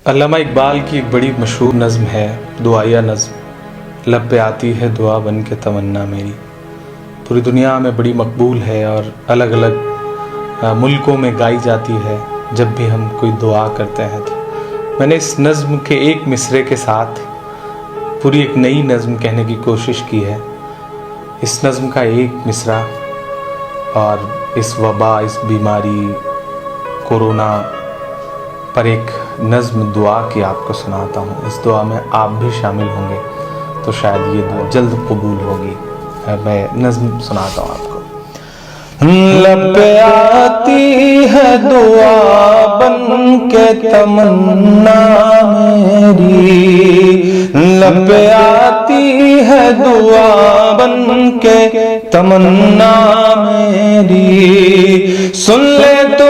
علامہ اقبال کی ایک بڑی مشہور نظم ہے دعائیہ نظم، لب پہ آتی ہے دعا بن کے تمنا میری، پوری دنیا میں بڑی مقبول ہے اور الگ الگ ملکوں میں گائی جاتی ہے جب بھی ہم کوئی دعا کرتے ہیں۔ تو میں نے اس نظم کے ایک مصرے کے ساتھ پوری ایک نئی نظم کہنے کی کوشش کی ہے۔ اس نظم کا ایک مصرع اور اس وبا، اس بیماری کورونا پر ایک نظم دعا کی آپ کو سناتا ہوں۔ اس دعا میں آپ بھی شامل ہوں گے تو شاید یہ دعا جلد قبول ہوگی۔ میں نظم سناتا ہوں آپ کو۔ لب پہ آتی ہے دعا بن کے تمنا میری، لب پہ آتی ہے دعا بن کے تمنا میری، سن لے تو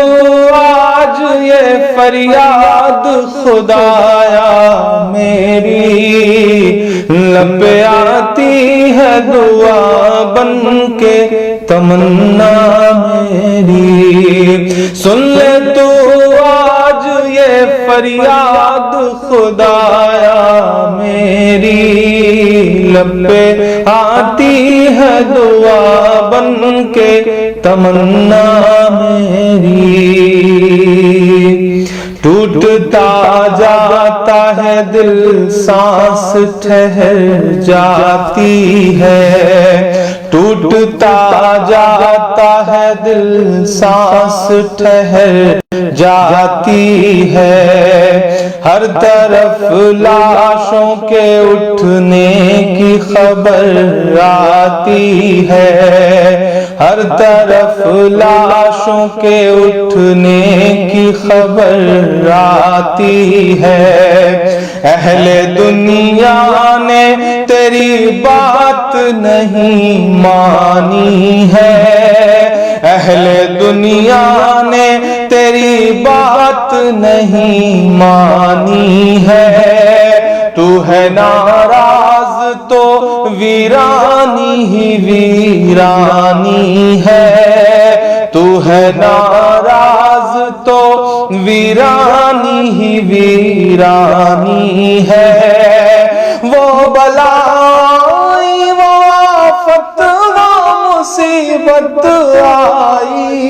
آج یہ فریاد خدایا میری، لب پہ آتی ہے دعا بن کے تمنا میری، سن لے تو آج یہ فریاد خدایا میری، لب پہ آتی ہے دعا بن کے تمنا میری، ٹوٹتا جاتا ہے دل سانس ٹھہر جاتی ہے، ٹوٹتا جاتا ہے دل سانس ٹھہر جاتی ہے، ہر طرف لاشوں کے اٹھنے کی خبر آتی ہے، ہر طرف لاشوں کے اٹھنے کی خبر آتی ہے، اہل دنیا نے تیری بات نہیں مانی ہے، اہل دنیا نے تیری بات نہیں مانی ہے، تو ہے ناراض تو ویرانی ہی ویرانی ہے، تو ہے ناراض تو ویرانی ہی ویرانی ہے، وہ بلائی وہ آفت وہ مصیبت آئی،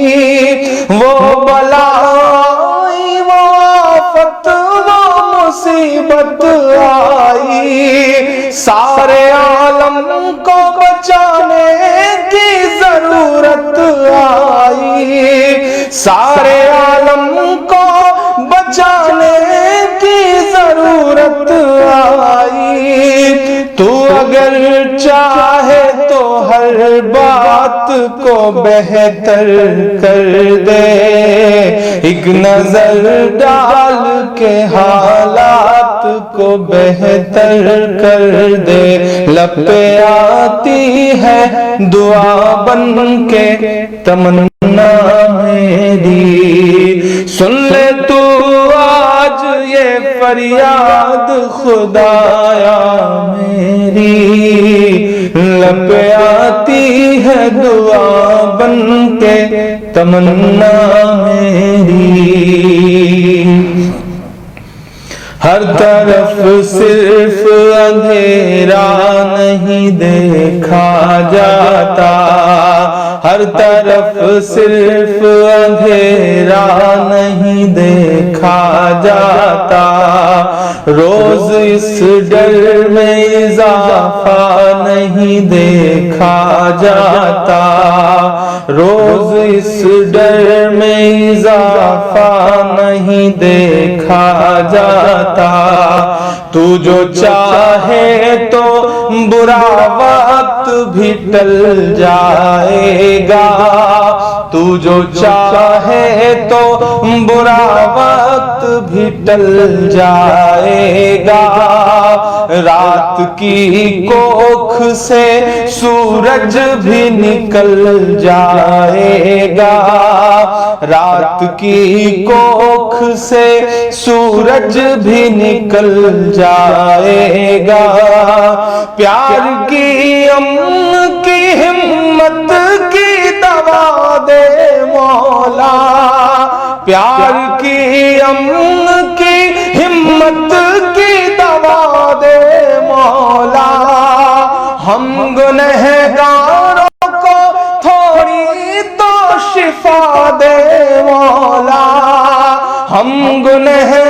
وہ بلائی وہ آفت وہ مصیبت آئی، سارے عالم کو بچانے کی ضرورت آئی، سارے عالم کو بچانے کی ضرورت آئی، تو اگر چاہے تو ہر بات کو بہتر کر دے، ایک نظر ڈال کے حالات کو بہتر کر دے، لب پہ آتی ہے دعا بن کے تمنا میری، سن لے تو آج یہ فریاد خدایا میری، لب پہ آتی ہے دعا بن کے تمنا میری، ہر طرف صرف اندھیرا نہیں دیکھا جاتا، ہر طرف صرف اندھیرا نہیں دیکھا جاتا، روز اس ڈر میں اضافہ نہیں دیکھا جاتا، روز اس ڈر میں اضافہ نہیں دیکھا جاتا، تو جو چاہے تو برا وقت بھی ٹل جائے گا، تو جو چاہے تو برا وقت بھی ٹل جائے گا، رات کی کوکھ سے سورج بھی نکل جائے گا، رات کی کوکھ سے سورج بھی نکل جائے گا، پیار کی امن کی ہمت کی دوا دے مولا، پیار کی امن کی ہمت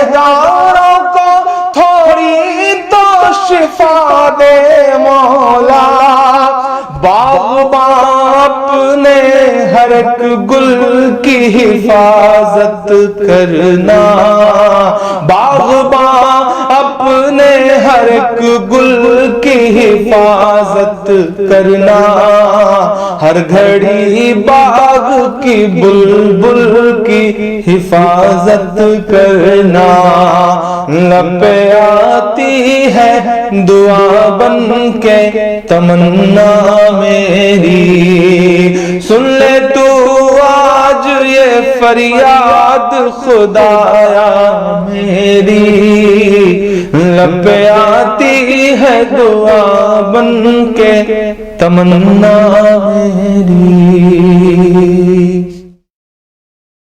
گنہگاروں کو تھوڑی تو شفا دے مولا، باغباں اپنے ہر ایک گل کی حفاظت کرنا، باغباں اپنے ہر ایک گل کی حفاظت کرنا، ہر گھڑی باغ کی بلبل کی حفاظت کرنا، لب پہ آتی ہے دعا بن کے تمنا میری، سن لے تو آج یہ فریاد خدایا میری، لب پہ آتی ہے دعا بن کے تمنا میری۔